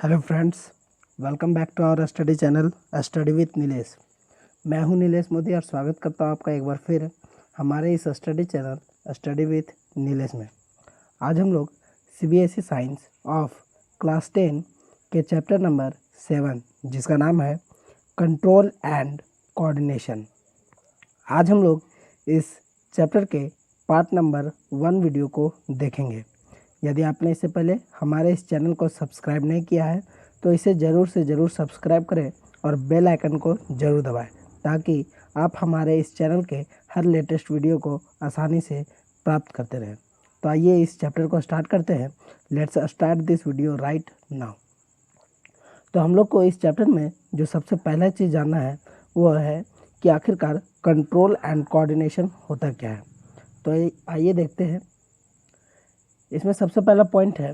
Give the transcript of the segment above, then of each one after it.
Hello friends, welcome back to our study channel study with Nilesh. मैं हूं नीलेश मोदी और स्वागत करता हूं आपका एक बार फिर हमारे इस study channel study with Nilesh में। आज हम लोग सीबीएसई साइंस ऑफ क्लास 10 के चैप्टर नंबर 7 जिसका नाम है कंट्रोल एंड कोऑर्डिनेशन। आज हम लोग इस चैप्टर के पार्ट नंबर 1 वीडियो को देखेंगे। यदि आपने इससे पहले हमारे इस चैनल को सब्सक्राइब नहीं किया है तो इसे ज़रूर से ज़रूर सब्सक्राइब करें और बेल आइकन को ज़रूर दबाएं ताकि आप हमारे इस चैनल के हर लेटेस्ट वीडियो को आसानी से प्राप्त करते रहें। तो आइए इस चैप्टर को स्टार्ट करते हैं। Let's start this video right now. तो हम लोग को इस चैप्टर में जो सबसे पहला चीज़ जानना है वो है कि आखिरकार कंट्रोल एंड कोऑर्डिनेशन होता क्या है। तो आइए देखते हैं। इसमें सबसे पहला पॉइंट है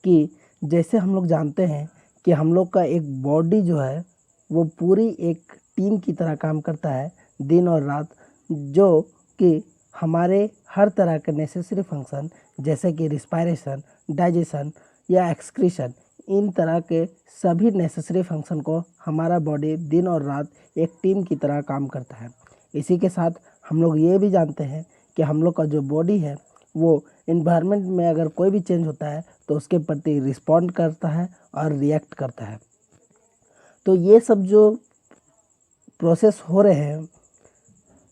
कि जैसे हम लोग जानते हैं कि हम लोग का एक बॉडी जो है वो पूरी एक टीम की तरह काम करता है दिन और रात, जो कि हमारे हर तरह के नेसेसरी फंक्शन जैसे कि रिस्पायरेशन, डाइजेशन या एक्सक्रीशन, इन तरह के सभी नेसेसरी फंक्शन को हमारा बॉडी दिन और रात एक टीम की तरह काम करता है। इसी के साथ हम लोग ये भी जानते हैं कि हम लोग का जो बॉडी है वो इन्वायरमेंट में अगर कोई भी चेंज होता है तो उसके प्रति रिस्पॉन्ड करता है और रिएक्ट करता है। तो ये सब जो प्रोसेस हो रहे हैं,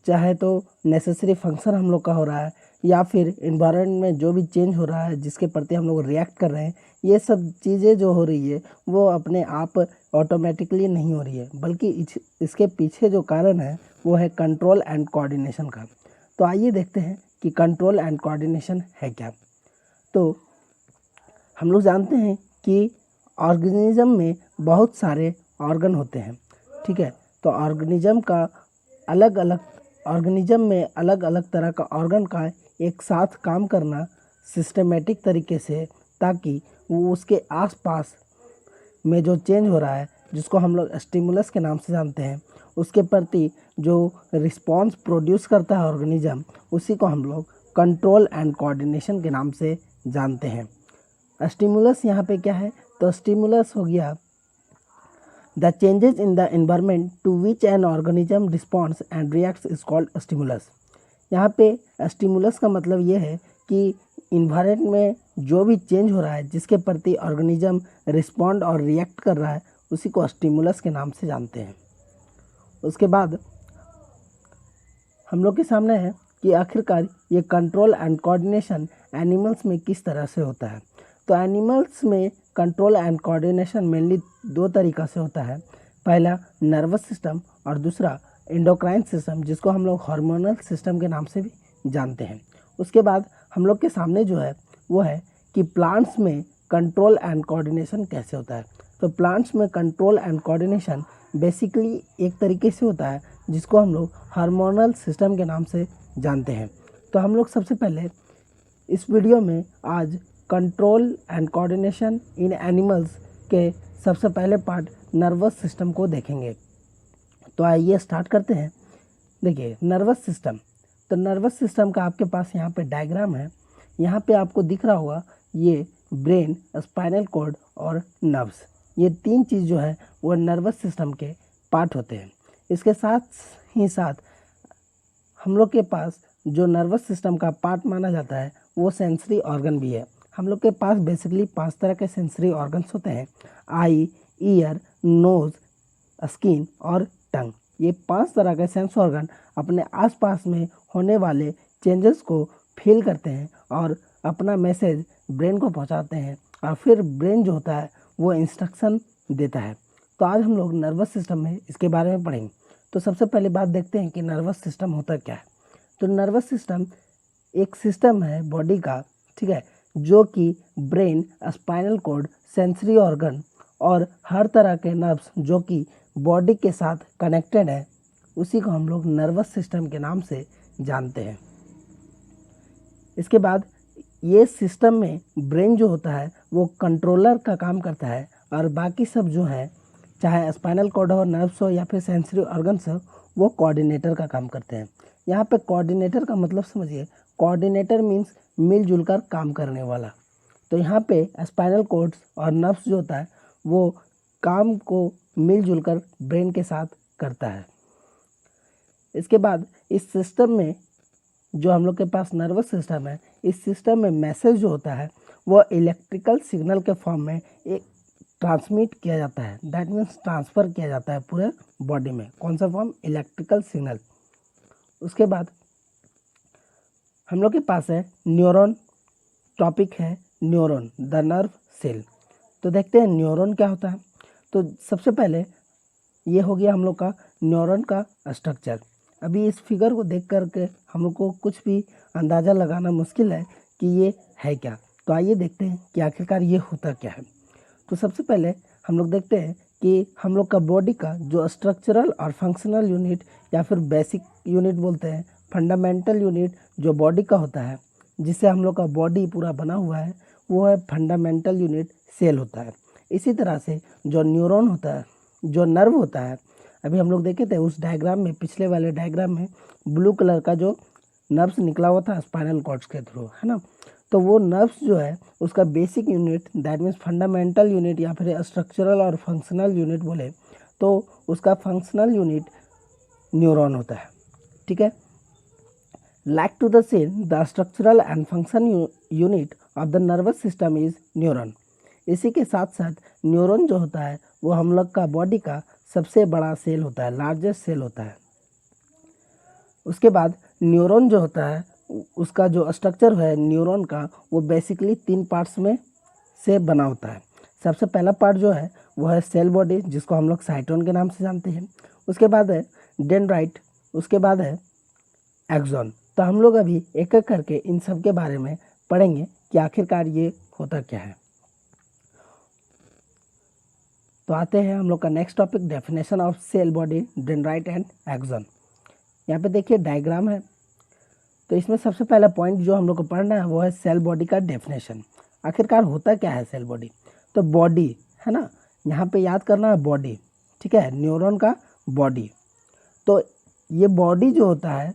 चाहे तो नेसेसरी फंक्शन हम लोग का हो रहा है या फिर इन्वायरमेंट में जो भी चेंज हो रहा है जिसके प्रति हम लोग रिएक्ट कर रहे हैं, ये सब चीज़ें जो हो रही है वो अपने आप ऑटोमेटिकली नहीं हो रही है, बल्कि इसके पीछे जो कारण है वो है कंट्रोल एंड कोऑर्डिनेशन का। तो आइए देखते हैं कि कंट्रोल एंड कोऑर्डिनेशन है क्या। तो हम लोग जानते हैं कि ऑर्गेनिज्म में बहुत सारे ऑर्गन होते हैं, ठीक है। तो ऑर्गेनिज्म में अलग अलग तरह का ऑर्गन का एक साथ काम करना सिस्टमेटिक तरीके से, ताकि वो उसके आसपास में जो चेंज हो रहा है जिसको हम लोग स्टिमुलस के नाम से जानते हैं, उसके प्रति जो रिस्पॉन्स प्रोड्यूस करता है ऑर्गेनिज्म, उसी को हम लोग कंट्रोल एंड कोऑर्डिनेशन के नाम से जानते हैं। स्टिमुलस यहाँ पे क्या है, तो स्टिमुलस हो गया the changes in the environment to which an organism responds and reacts is called stimulus. यहाँ पे स्टिमुलस का मतलब ये है कि इन्वायरमेंट में जो भी चेंज हो रहा है जिसके प्रति ऑर्गेनिज्म रिस्पॉन्ड और रिएक्ट कर रहा है, उसी को स्टिमुलस के नाम से जानते हैं। उसके बाद हम लोग के सामने है कि आखिरकार ये कंट्रोल एंड कोऑर्डिनेशन एनिमल्स में किस तरह से होता है। तो एनिमल्स में कंट्रोल एंड कोऑर्डिनेशन मेनली दो तरीक़ा से होता है। पहला नर्वस सिस्टम और दूसरा एंडोक्राइन सिस्टम, जिसको हम लोग हार्मोनल सिस्टम के नाम से भी जानते हैं। उसके बाद हम लोग के सामने जो है वो है कि प्लांट्स में कंट्रोल एंड कोऑर्डिनेशन कैसे होता है। तो प्लांट्स में कंट्रोल एंड कोऑर्डिनेशन बेसिकली एक तरीके से होता है जिसको हम लोग हार्मोनल सिस्टम के नाम से जानते हैं। तो हम लोग सबसे पहले इस वीडियो में आज control and coordination in animals के सबसे पहले पार्ट नर्वस सिस्टम को देखेंगे। तो आइए स्टार्ट करते हैं। देखिए नर्वस सिस्टम, तो नर्वस सिस्टम का आपके पास यहाँ पे डायग्राम है। यहाँ पे आपको दिख रहा होगा ये ब्रेन, स्पाइनल कॉर्ड और नर्व्स, ये तीन चीज़ जो है वो नर्वस सिस्टम के पार्ट होते हैं। इसके साथ ही साथ हम लोग के पास जो नर्वस सिस्टम का पार्ट माना जाता है वो सेंसरी ऑर्गन भी है। हम लोग के पास बेसिकली 5 तरह के सेंसरी ऑर्गन्स होते हैं: आई, ईयर, नोज़, स्किन और टंग। ये 5 तरह के सेंस ऑर्गन अपने आसपास में होने वाले चेंजेस को फील करते हैं और अपना मैसेज ब्रेन को पहुंचाते हैं, और फिर ब्रेन जो होता है वो इंस्ट्रक्शन देता है। तो आज हम लोग नर्वस सिस्टम में इसके बारे में पढ़ेंगे। तो सबसे पहले बात देखते हैं कि नर्वस सिस्टम होता क्या है। तो नर्वस सिस्टम एक सिस्टम है बॉडी का, ठीक है, जो कि brain, spinal cord, sensory organ और हर तरह के नर्व्स जो कि बॉडी के साथ कनेक्टेड है, उसी को हम लोग नर्वस सिस्टम के नाम से जानते हैं। इसके बाद ये सिस्टम में ब्रेन जो होता है वो कंट्रोलर का काम करता है, और बाकी सब जो है चाहे स्पाइनल कॉर्ड हो, नर्व्स हो या फिर सेंसरी ऑर्गन्स हो, वो कोऑर्डिनेटर का काम करते हैं। यहाँ पे कोऑर्डिनेटर का मतलब समझिए, कोऑर्डिनेटर मीन्स मिलजुल कर काम करने वाला। तो यहाँ पे स्पाइनल कॉर्ड्स और नर्व्स जो होता है वो काम को मिलजुल कर ब्रेन के साथ करता है। इसके बाद इस सिस्टम में जो हम लोग के पास नर्वस सिस्टम है, इस सिस्टम में मैसेज जो होता है वो इलेक्ट्रिकल सिग्नल के फॉर्म में एक ट्रांसमिट किया जाता है, दैट मीन्स ट्रांसफ़र किया जाता है पूरे बॉडी में। कौन सा फॉर्म? Electrical signal. उसके बाद हम लोग के पास है न्यूरॉन, टॉपिक है न्यूरॉन द नर्व सेल। तो देखते हैं न्यूरॉन क्या होता है। तो सबसे पहले ये हो गया हम लोग का न्यूरॉन का स्ट्रक्चर। अभी इस फिगर को देख करके हम लोग को कुछ भी अंदाज़ा लगाना मुश्किल है कि ये है क्या। तो आइए देखते हैं कि आखिरकार ये होता क्या है। तो सबसे पहले हम लोग देखते हैं कि हम लोग का बॉडी का जो स्ट्रक्चरल और फंक्शनल यूनिट या फिर बेसिक यूनिट बोलते हैं, फंडामेंटल यूनिट जो बॉडी का होता है, जिससे हम लोग का बॉडी पूरा बना हुआ है, वो है फंडामेंटल यूनिट सेल होता है। इसी तरह से जो न्यूरॉन होता है, जो नर्व होता है, अभी हम लोग देखे थे उस डायग्राम में, पिछले वाले डायग्राम में ब्लू कलर का जो नर्व्स निकला हुआ था स्पाइनल कॉर्ड्स के थ्रू, है ना। तो वो नर्व्स जो है उसका basic unit, that means fundamental unit या फिर स्ट्रक्चरल और फंक्शनल यूनिट बोले तो उसका फंक्शनल यूनिट न्यूरॉन होता है। ठीक है। Like to the same the structural and function unit of the nervous system is neuron. इसी के साथ साथ न्यूरॉन जो होता है वो हम लोग का बॉडी का सबसे बड़ा सेल होता है, लार्जेस्ट सेल होता है। उसके बाद न्यूरॉन जो होता है उसका जो स्ट्रक्चर है न्यूरॉन का, वो बेसिकली 3 पार्ट्स में से बना होता है। सबसे पहला पार्ट जो है वो है सेल बॉडी, जिसको हम लोग साइटोन के नाम से जानते हैं। उसके बाद है डेंड्राइट, उसके बाद है एक्सॉन। तो हम लोग अभी एक एक करके इन सब के बारे में पढ़ेंगे कि आखिरकार ये होता क्या है। तो आते हैं हम लोग का next topic, definition of cell body, dendrite and axon. यहाँ पे देखिए डायग्राम है। तो इसमें सबसे पहला पॉइंट जो हम लोग को पढ़ना है वो है सेल बॉडी का डेफिनेशन। आखिरकार होता क्या है सेल बॉडी? तो बॉडी है ना, यहाँ पे याद करना है बॉडी, ठीक है, न्यूरॉन का बॉडी। तो ये बॉडी जो होता है,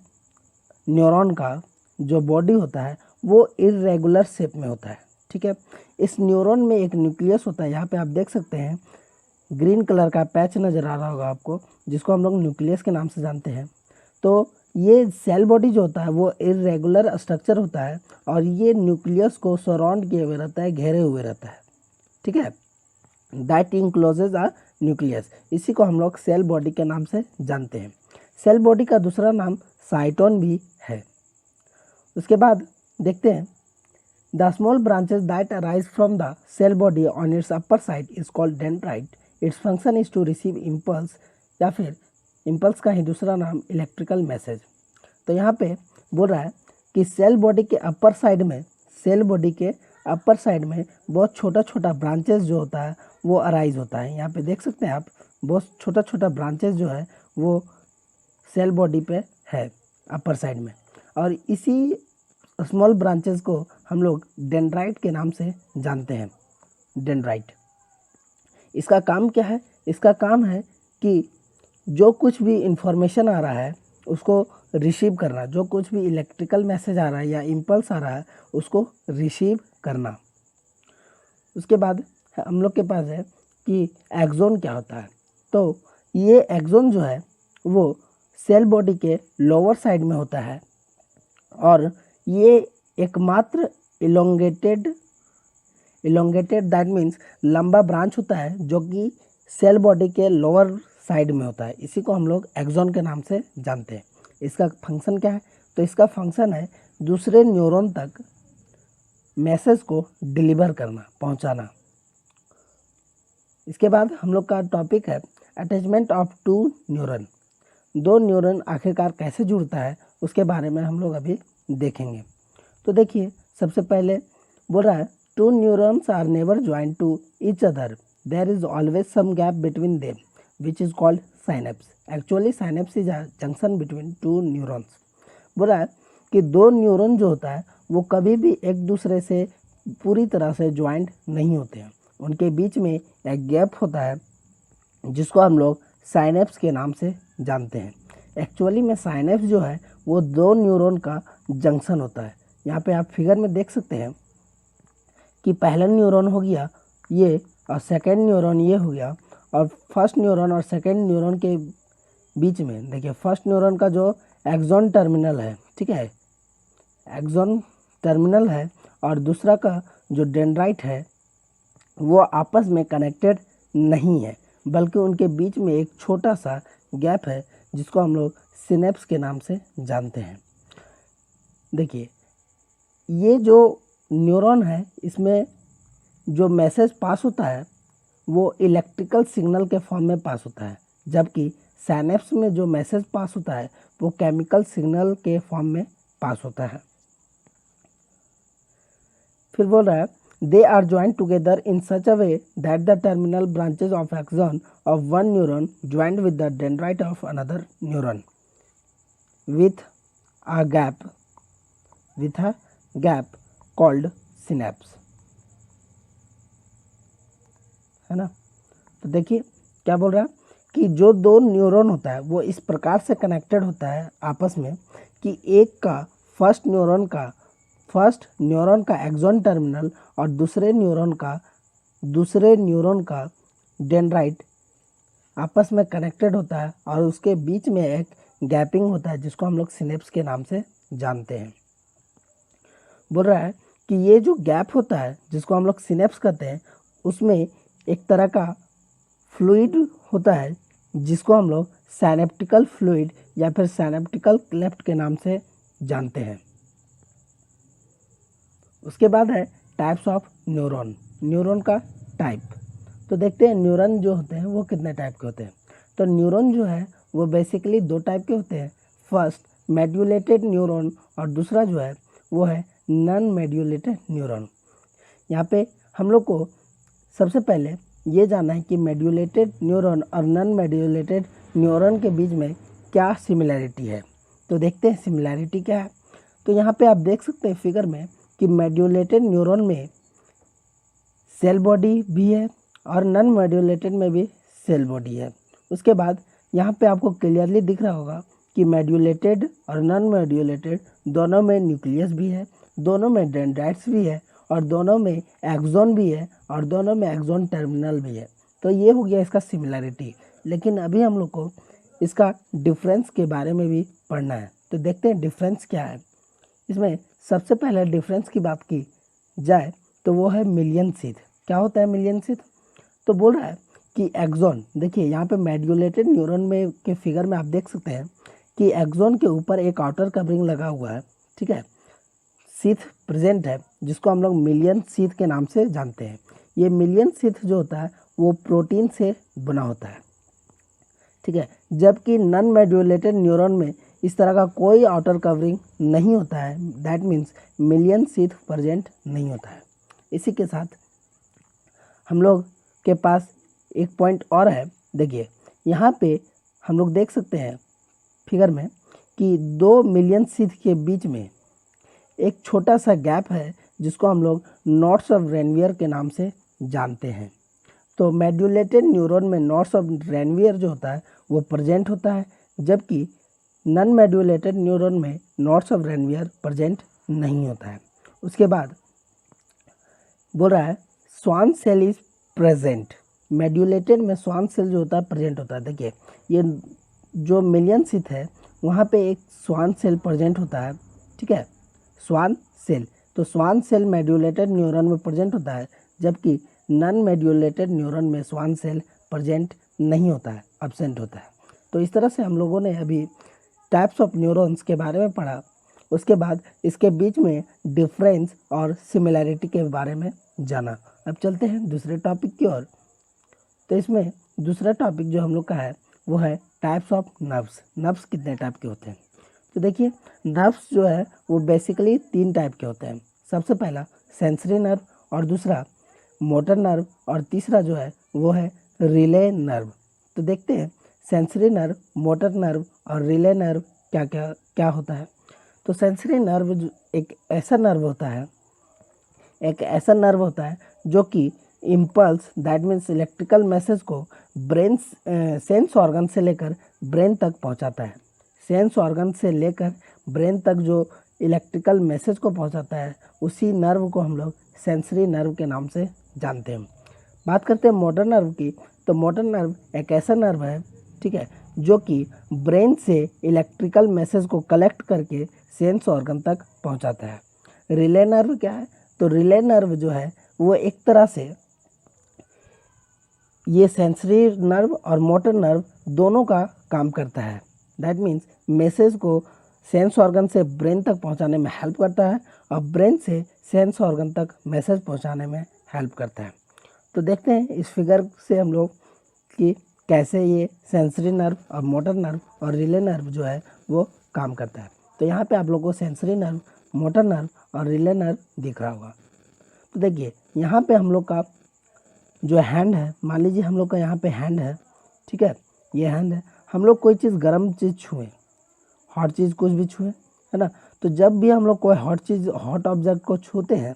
न्यूरॉन का जो बॉडी होता है वो इर्रेगुलर शेप में होता है। ठीक है। इस न्यूरॉन में एक न्यूक्लियस होता है, यहाँ पे आप देख सकते हैं ग्रीन कलर का पैच नज़र आ रहा होगा आपको, जिसको हम लोग न्यूक्लियस के नाम से जानते हैं। तो ये सेल बॉडी जो होता है वो इर्रेगुलर स्ट्रक्चर होता है और ये न्यूक्लियस को सराउंड किए हुए रहता है, घेरे हुए रहता है। ठीक है। दैट इनक्लोजेज अ न्यूक्लियस, इसी को हम लोग सेल बॉडी के नाम से जानते हैं। सेल बॉडी का दूसरा नाम साइटोन भी है। उसके बाद देखते हैं the small branches that arise from the cell body on its upper side is called dendrite. Its function is to receive impulse, या फिर इम्पल्स का ही दूसरा नाम इलेक्ट्रिकल मैसेज। तो यहाँ पे बोल रहा है कि सेल बॉडी के अपर साइड में, सेल बॉडी के अपर साइड में बहुत छोटा छोटा ब्रांचेस जो होता है वो अराइज होता है। यहाँ पे देख सकते हैं आप, बहुत छोटा छोटा ब्रांचेस जो है वो सेल बॉडी पे है अपर साइड में, और इसी स्मॉल ब्रांचेस को हम लोग डेंड्राइट के नाम से जानते हैं। डेंड्राइट, इसका काम क्या है? इसका काम है कि जो कुछ भी इंफॉर्मेशन आ रहा है उसको रिसीव करना, जो कुछ भी इलेक्ट्रिकल मैसेज आ रहा है या इम्पल्स आ रहा है उसको रिसीव करना। उसके बाद हम लोग के पास है कि एक्सॉन क्या होता है। तो ये एक्सॉन जो है वो सेल बॉडी के लोअर साइड में होता है और ये एकमात्र इलोंगेटेड दैट मीन्स लंबा ब्रांच होता है जो कि सेल बॉडी के लोअर साइड में होता है। इसी को हम लोग एक्सॉन के नाम से जानते हैं। इसका फंक्शन क्या है? तो इसका फंक्शन है दूसरे न्यूरॉन तक मैसेज को डिलीवर करना, पहुंचाना। इसके बाद हम लोग का टॉपिक है अटैचमेंट ऑफ टू न्यूरॉन। दो न्यूरॉन आखिरकार कैसे जुड़ता है उसके बारे में हम लोग अभी देखेंगे। तो देखिए सबसे पहले बोल रहा है two neurons are never joint to each other, there is always some gap between them which is called synapse. Actually synapse is a junction between two neurons. बोला है कि दो न्यूरॉन जो होता है वो कभी भी एक दूसरे से पूरी तरह से ज्वाइंट नहीं होते हैं, उनके बीच में एक गैप होता है जिसको हम लोग साइनेप्स के नाम से जानते हैं। एक्चुअली में साइनेप्स जो है वो दो न्यूरॉन का जंक्शन होता है। यहाँ पे आप फिगर में देख सकते हैं कि पहला न्यूरॉन हो गया ये और सेकेंड न्यूरॉन ये हो गया, और फर्स्ट न्यूरॉन और सेकेंड न्यूरॉन के बीच में देखिए फर्स्ट न्यूरॉन का जो एक्सॉन टर्मिनल है, ठीक है, एक्सॉन टर्मिनल है, और दूसरा का जो डेंड्राइट है वो आपस में कनेक्टेड नहीं है, बल्कि उनके बीच में एक छोटा सा गैप है जिसको हम लोग सिनेप्स के नाम से जानते हैं। देखिए ये जो न्यूरॉन है इसमें जो मैसेज पास होता है वो इलेक्ट्रिकल सिग्नल के फॉर्म में पास होता है, जबकि सिनेप्स में जो मैसेज पास होता है वो केमिकल सिग्नल के फॉर्म में पास होता है। फिर बोल रहा है they are joint together in such a way that the terminal branches of axon of one neuron joint with the dendrite of another neuron with a gap called synapse, है ना। तो देखिए क्या बोल रहा है कि जो दो न्यूरॉन होता है वो इस प्रकार से कनेक्टेड होता है आपस में कि एक का फर्स्ट न्यूरॉन का एक्सॉन टर्मिनल और दूसरे न्यूरॉन का डेंड्राइट आपस में कनेक्टेड होता है, और उसके बीच में एक गैपिंग होता है जिसको हम लोग सिनेप्स के नाम से जानते हैं। बोल रहा है कि ये जो गैप होता है जिसको हम लोग सिनेप्स कहते हैं उसमें एक तरह का फ्लूइड होता है जिसको हम लोग सिनेप्टिकल फ्लूइड या फिर सिनेप्टिकल क्लेफ्ट के नाम से जानते हैं। उसके बाद है टाइप्स ऑफ न्यूरॉन का टाइप। तो देखते हैं न्यूरॉन जो होते हैं वो कितने टाइप के होते हैं। तो न्यूरॉन जो है वो बेसिकली दो टाइप के होते हैं, फर्स्ट मेड्यूलेटेड न्यूरॉन और दूसरा जो है वो है नॉन मेड्यूलेटेड न्यूरॉन। यहाँ पे हम लोग को सबसे पहले ये जानना है कि मेड्यूलेटेड न्यूरॉन और नॉन मेड्यूलेटेड न्यूरॉन के बीच में क्या सिमिलैरिटी है। तो देखते हैं सिमिलैरिटी क्या है। तो यहाँ पे आप देख सकते हैं फिगर में कि मेड्यूलेटेड न्यूरॉन में सेल बॉडी भी है और नॉन मेड्यूलेटेड में भी सेल बॉडी है। उसके बाद यहाँ पे आपको क्लियरली दिख रहा होगा कि मेड्यूलेटेड और नॉन मेड्यूलेटेड दोनों में न्यूक्लियस भी है, दोनों में डेंड्राइट्स भी है, और दोनों में एक्सॉन भी है, और दोनों में एक्सॉन टर्मिनल भी है। तो ये हो गया इसका सिमिलैरिटी। लेकिन अभी हम लोग को इसका डिफरेंस के बारे में भी पढ़ना है। तो देखते हैं डिफरेंस क्या है। इसमें सबसे पहले डिफरेंस की बात की जाए तो वो है मिलियन शीथ। क्या होता है मिलियन शीथ? तो बोल रहा है कि एक्सॉन, देखिए यहाँ पे मेड्यूलेटेड न्यूरॉन में के फिगर में आप देख सकते हैं कि एक्सॉन के ऊपर एक आउटर कवरिंग लगा हुआ है, ठीक है, शीथ प्रेजेंट है जिसको हम लोग मिलियन शीथ के नाम से जानते हैं। ये मिलियन शीथ जो होता है वो प्रोटीन से बना होता है, ठीक है, जबकि नॉन मेड्यूलेटेड न्यूरॉन में इस तरह का कोई आउटर कवरिंग नहीं होता है। That means million sheath present नहीं होता है। इसी के साथ हम लोग के पास एक पॉइंट और है। देखिए यहाँ पे हम लोग देख सकते हैं फिगर में कि दो मिलियन शीथ के बीच में एक छोटा सा गैप है जिसको हम लोग नॉट्स ऑफ रेनवियर के नाम से जानते हैं। तो मेड्यूलेटेड न्यूरॉन में नॉट्स ऑफ रेनवियर जो होता है वो प्रेजेंट होता है, जबकि नॉन मेड्यूलेटेड न्यूरॉन में नॉट्स ऑफ रेनवियर प्रेजेंट नहीं होता है। उसके बाद बोल रहा है स्वान सेल इज प्रेजेंट। मेड्यूलेटेड में स्वान सेल जो होता है प्रेजेंट होता है। देखिए ये जो मिलियन शीथ है वहाँ पे एक स्वान सेल प्रेजेंट होता है, ठीक है, स्वान सेल। तो स्वान सेल मेड्यूलेटेड न्यूरॉन में प्रेजेंट होता है, जबकि नॉन मेड्यूलेटेड न्यूरॉन में स्वान सेल प्रेजेंट नहीं होता है, एब्सेंट होता है। तो इस तरह से हम लोगों ने अभी टाइप्स ऑफ न्यूरॉन्स के बारे में पढ़ा। उसके बाद इसके बीच में डिफरेंस और सिमिलैरिटी के बारे में जाना। अब चलते हैं दूसरे टॉपिक की ओर। तो इसमें दूसरा टॉपिक जो हम लोग का है वो है टाइप्स ऑफ नर्व्स। नर्व्स कितने टाइप के होते हैं? तो देखिए नर्व्स जो है वो बेसिकली 3 टाइप के होते हैं। सबसे पहला सेंसरी नर्व, और दूसरा मोटर नर्व, और तीसरा जो है वो है रिले नर्व। तो देखते हैं सेंसरी नर्व, मोटर नर्व और रिले नर्व क्या होता है। तो सेंसरी नर्व एक ऐसा नर्व होता है जो कि impulse, that means electrical message को ब्रेन सेंस ऑर्गन से लेकर ब्रेन तक पहुंचाता है। सेंस ऑर्गन से लेकर ब्रेन तक जो इलेक्ट्रिकल मैसेज को पहुंचाता है, उसी नर्व को हम लोग सेंसरी नर्व के नाम से जानते हैं। बात करते हैं मोटर नर्व की, तो मोटर नर्व एक ऐसा नर्व है, ठीक है, जो कि ब्रेन से इलेक्ट्रिकल मैसेज को कलेक्ट करके सेंस ऑर्गन तक पहुंचाता है। रिले नर्व क्या है, तो रिले नर्व जो है वो एक तरह से ये सेंसरी नर्व और मोटर नर्व दोनों का काम करता है। दैट मीन्स मैसेज को सेंस ऑर्गन से ब्रेन तक पहुंचाने में हेल्प करता है और ब्रेन से सेंस ऑर्गन तक मैसेज पहुंचाने में हेल्प करता है। तो देखते हैं इस फिगर से हम लोग कि कैसे ये सेंसरी नर्व और मोटर नर्व और रिले नर्व जो है वो काम करता है। तो यहाँ पे आप लोगों को सेंसरी नर्व, मोटर नर्व और रिले नर्व दिख रहा होगा। तो देखिए यहाँ पे हम लोग का जो हैंड है, मान लीजिए हम लोग का यहाँ पे हैंड है, ठीक है, ये हैंड है, हम लोग कोई चीज़ गर्म चीज़ छुएं, हॉट चीज़ कुछ भी छुएं, है ना, तो जब भी हम लोग कोई हॉट चीज़, हॉट ऑब्जेक्ट को छूते हैं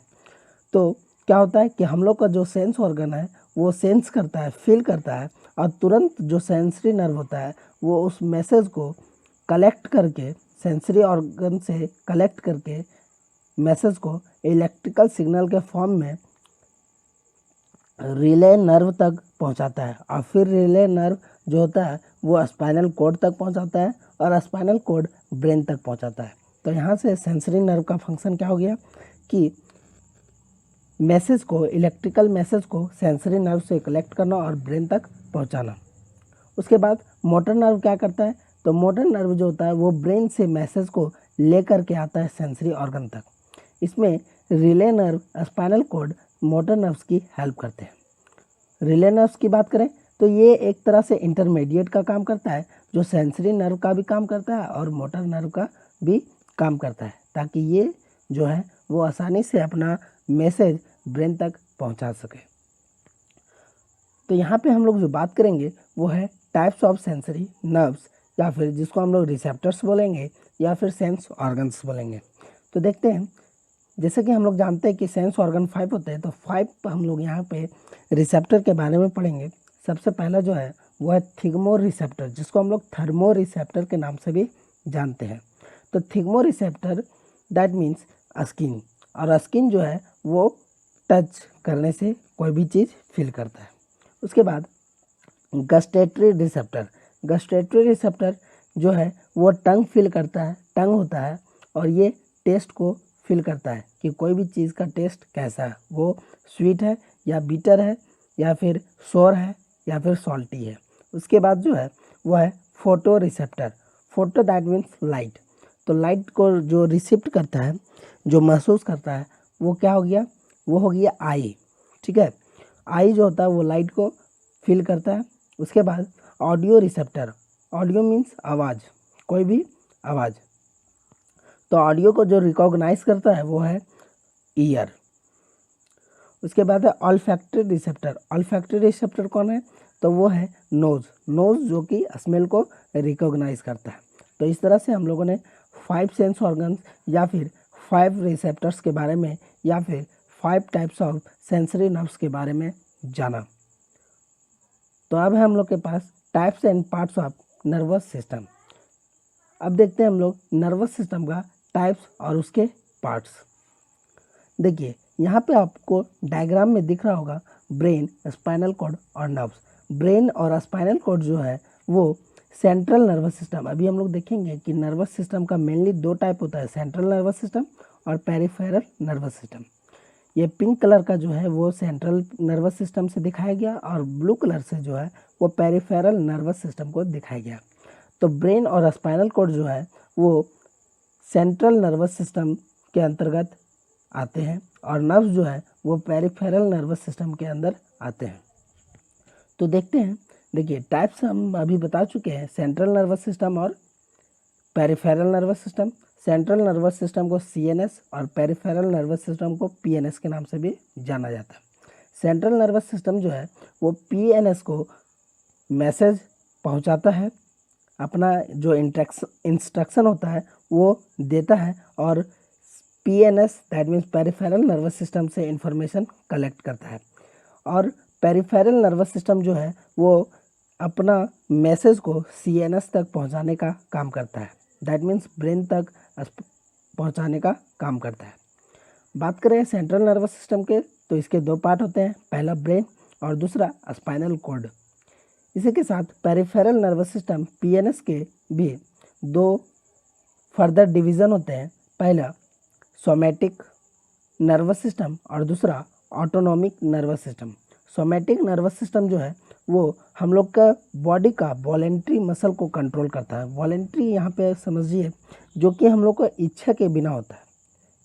तो क्या होता है कि हम लोग का जो सेंस ऑर्गन है वो सेंस करता है, फील करता है और तुरंत जो सेंसरी नर्व होता है वो उस मैसेज को कलेक्ट करके, सेंसरी ऑर्गन से कलेक्ट करके मैसेज को इलेक्ट्रिकल सिग्नल के फॉर्म में रिले नर्व तक पहुंचाता है और फिर रिले नर्व जो होता है वो स्पाइनल कॉर्ड तक पहुंचाता है और स्पाइनल कॉर्ड ब्रेन तक पहुंचाता है। तो यहाँ से सेंसरी नर्व का फंक्शन क्या हो गया कि मैसेज को, इलेक्ट्रिकल मैसेज को सेंसरी नर्व से कलेक्ट करना और ब्रेन तक पहुंचाना। उसके बाद मोटर नर्व क्या करता है, तो मोटर नर्व जो होता है वो ब्रेन से मैसेज को लेकर के आता है सेंसरी ऑर्गन तक। इसमें relay nerve, spinal cord, motor nerves की हेल्प करते हैं। रिले नर्व्स की बात करें तो ये एक तरह से इंटरमीडिएट का काम करता है, जो सेंसरी नर्व का भी काम करता है और मोटर नर्व का भी काम करता है, ताकि ये जो है वो आसानी से अपना मैसेज ब्रेन तक पहुंचा सके। तो यहाँ पे हम लोग जो बात करेंगे वो है टाइप्स ऑफ सेंसरी नर्व्स, या फिर जिसको हम लोग रिसेप्टर्स बोलेंगे या फिर सेंस ऑर्गन्स बोलेंगे। तो देखते हैं, जैसे कि हम लोग जानते हैं कि सेंस ऑर्गन 5 होते हैं, तो 5 हम लोग यहाँ पे रिसेप्टर के बारे में पढ़ेंगे। सबसे पहला जो है वो है थिग्मो रिसेप्टर, जिसको हम लोग थर्मो रिसेप्टर के नाम से भी जानते हैं। तो थिग्मो रिसेप्टर दैट मीन्स स्किन, और स्किन जो है वो टच करने से कोई भी चीज़ फील करता है। उसके बाद गस्टेटरी रिसेप्टर, गस्टेटरी रिसेप्टर जो है वो टंग फील करता है, टंग होता है और ये टेस्ट को फील करता है कि कोई भी चीज़ का टेस्ट कैसा है, वो स्वीट है या बीटर है या फिर सोर है या फिर सॉल्टी है। उसके बाद जो है वो है photo receptor, photo that means light. तो लाइट को जो रिसीप्ट करता है, जो महसूस करता है, वो क्या हो गया, वो हो गया आई, ठीक है। आई जो होता है वो लाइट को फील करता है। उसके बाद ऑडियो रिसेप्टर, ऑडियो मीन्स आवाज़, कोई भी आवाज़, तो ऑडियो को जो रिकॉग्नाइज करता है वो है ईयर। उसके बाद है ऑल्फैक्टरी रिसेप्टर, ऑल्फैक्टरी रिसेप्टर कौन है, तो वो है नोज़, नोज़ जो कि स्मेल को रिकॉग्नाइज करता है। तो इस तरह से हम लोगों ने 5 सेंस ऑर्गन्स या फिर 5 रिसेप्टर्स के बारे में या फिर 5 टाइप्स ऑफ सेंसरी नर्व्स के बारे में जाना। तो अब है हम लोग के पास types and parts of nervous system. अब देखते हैं हम लोग नर्वस सिस्टम का टाइप्स और उसके पार्ट्स। देखिए यहाँ पे आपको डायग्राम में दिख रहा होगा ब्रेन, स्पाइनल कॉर्ड और नर्व्स। ब्रेन और स्पाइनल कॉर्ड जो है वो सेंट्रल नर्वस सिस्टम, अभी हम लोग देखेंगे कि नर्वस सिस्टम का मेनली 2 टाइप होता है, सेंट्रल नर्वस सिस्टम और पेरिफेरल नर्वस सिस्टम। ये पिंक कलर का जो है वो सेंट्रल नर्वस सिस्टम से दिखाया गया और ब्लू कलर से जो है वो पेरिफेरल नर्वस सिस्टम को दिखाया गया। तो ब्रेन और स्पाइनल कॉर्ड जो है वो सेंट्रल नर्वस सिस्टम के अंतर्गत आते हैं और नर्व्स जो है वो पेरिफेरल नर्वस सिस्टम के अंदर आते हैं। तो देखते हैं, देखिए टाइप्स हम अभी बता चुके हैं, सेंट्रल नर्वस सिस्टम और peripheral nervous system. Central nervous system को सीएनएस और पेरिफेरल नर्वस सिस्टम को पीएनएस के नाम से भी जाना जाता है। सेंट्रल नर्वस सिस्टम जो है वो पीएनएस को मैसेज पहुंचाता है, अपना जो इंस्ट्रक्शन होता है वो देता है और PNS that means peripheral nervous system से इंफॉर्मेशन कलेक्ट करता है। और पेरिफेरल नर्वस सिस्टम जो है वो अपना मैसेज को सीएनएस तक पहुंचाने का काम करता है, दैट मीन्स ब्रेन तक पहुंचाने का काम करता है। बात करें सेंट्रल नर्वस सिस्टम के, तो इसके दो पार्ट होते हैं, पहला ब्रेन और दूसरा स्पाइनल कॉर्ड। इसी के साथ पेरिफेरल नर्वस सिस्टम पीएनएस के भी दो फर्दर डिवीज़न होते हैं, पहला सोमैटिक नर्वस सिस्टम और दूसरा autonomic nervous system. Somatic nervous system जो है वो हम लोग का बॉडी का वॉलेंट्री मसल को कंट्रोल करता है। वॉलेंट्री यहाँ पे समझिए जो कि हम लोग को इच्छा के बिना होता है,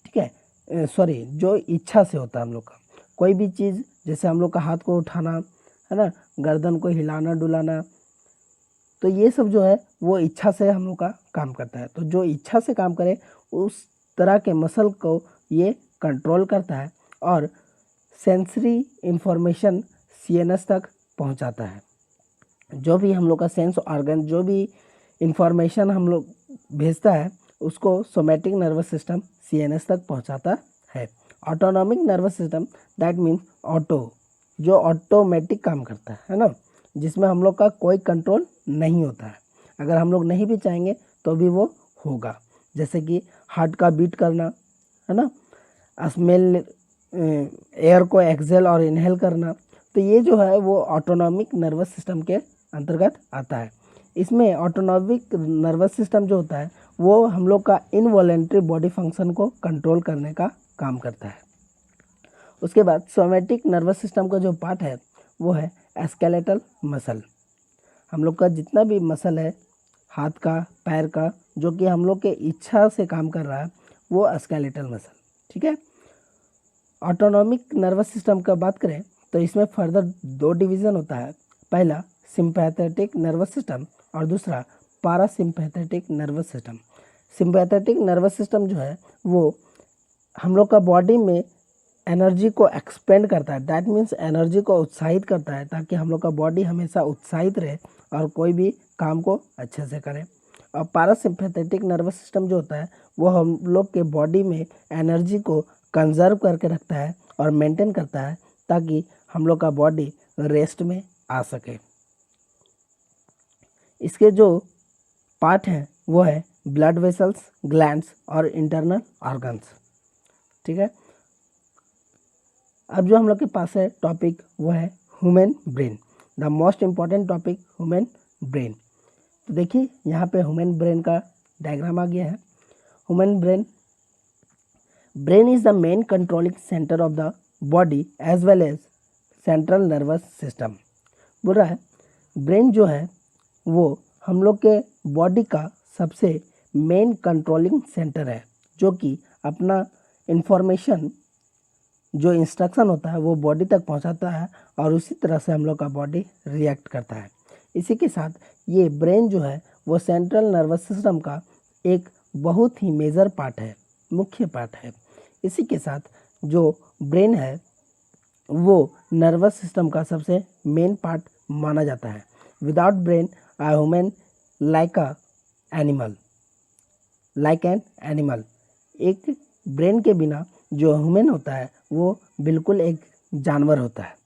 ठीक है, सॉरी जो इच्छा से होता है हम लोग का कोई भी चीज़, जैसे हम लोग का हाथ को उठाना है ना, गर्दन को हिलाना डुलाना, तो ये सब जो है वो इच्छा से हम लोग का काम करता है। तो जो इच्छा से काम करे उस तरह के मसल को ये कंट्रोल करता है और सेंसरी इंफॉर्मेशन सीएनएस तक पहुंचाता है। जो भी हम लोग का सेंस ऑर्गन जो भी इंफॉर्मेशन हम लोग भेजता है उसको सोमैटिक नर्वस सिस्टम सीएनएस तक पहुंचाता है। Autonomic nervous system that means auto, जो ऑटोमेटिक काम करता है ना, जिसमें हम लोग का कोई कंट्रोल नहीं होता है। अगर हम लोग नहीं भी चाहेंगे तो भी वो होगा, जैसे कि हार्ट का बीट करना है ना, स्मेल एयर को एक्सेल और इनहेल करना, तो ये जो है वो ऑटोनॉमिक नर्वस सिस्टम के अंतर्गत आता है। इसमें ऑटोनॉमिक नर्वस सिस्टम जो होता है वो हम लोग का इनवॉलेंट्री बॉडी फंक्शन को कंट्रोल करने का काम करता है। उसके बाद सोमैटिक नर्वस सिस्टम का जो पार्ट है वो है स्केलेटल मसल। हम लोग का जितना भी मसल है हाथ का पैर का, जो कि हम लोग के इच्छा से काम कर रहा है, वो स्केलेटल मसल, ठीक है। ऑटोनॉमिक नर्वस सिस्टम का बात करें तो इसमें फर्दर दो डिवीज़न होता है, पहला सिंपैथेटिक नर्वस सिस्टम और दूसरा parasympathetic nervous system. Sympathetic nervous system जो है वो हम लोग का बॉडी में एनर्जी को एक्सपेंड करता है, दैट मीन्स एनर्जी को उत्साहित करता है, ताकि हम लोग का बॉडी हमेशा उत्साहित रहे और कोई भी काम को अच्छे से करे। और पारासिम्पैथेटिक नर्वस सिस्टम जो होता है वो हम लोग के बॉडी में एनर्जी को कंजर्व करके रखता है और मेंटेन करता है, ताकि हम लोग का बॉडी रेस्ट में आ सके। इसके जो पार्ट हैं वो है ब्लड वेसल्स, ग्लैंड्स और इंटरनल ऑर्गन्स, ठीक है। अब जो हम लोग के पास है टॉपिक वो है human brain, the most important topic human brain. तो देखिए यहाँ पे ह्यूमन ब्रेन का डायग्राम आ गया है। Human brain is the main controlling centre of the body as well as central nervous system. बोल रहा है ब्रेन जो है वो हम लोग के बॉडी का सबसे मेन कंट्रोलिंग सेंटर है, जो कि अपना इंफॉर्मेशन जो इंस्ट्रक्शन होता है वो बॉडी तक पहुंचाता है और उसी तरह से हम लोग का बॉडी रिएक्ट करता है। इसी के साथ ये ब्रेन जो है वो सेंट्रल नर्वस सिस्टम का एक बहुत ही मेजर पार्ट है, मुख्य पार्ट है। इसी के साथ जो ब्रेन है वो नर्वस सिस्टम का सबसे मेन पार्ट माना जाता है। Without brain a human like an animal, एक ब्रेन के बिना जो ह्यूमन होता है वो बिल्कुल एक जानवर होता है।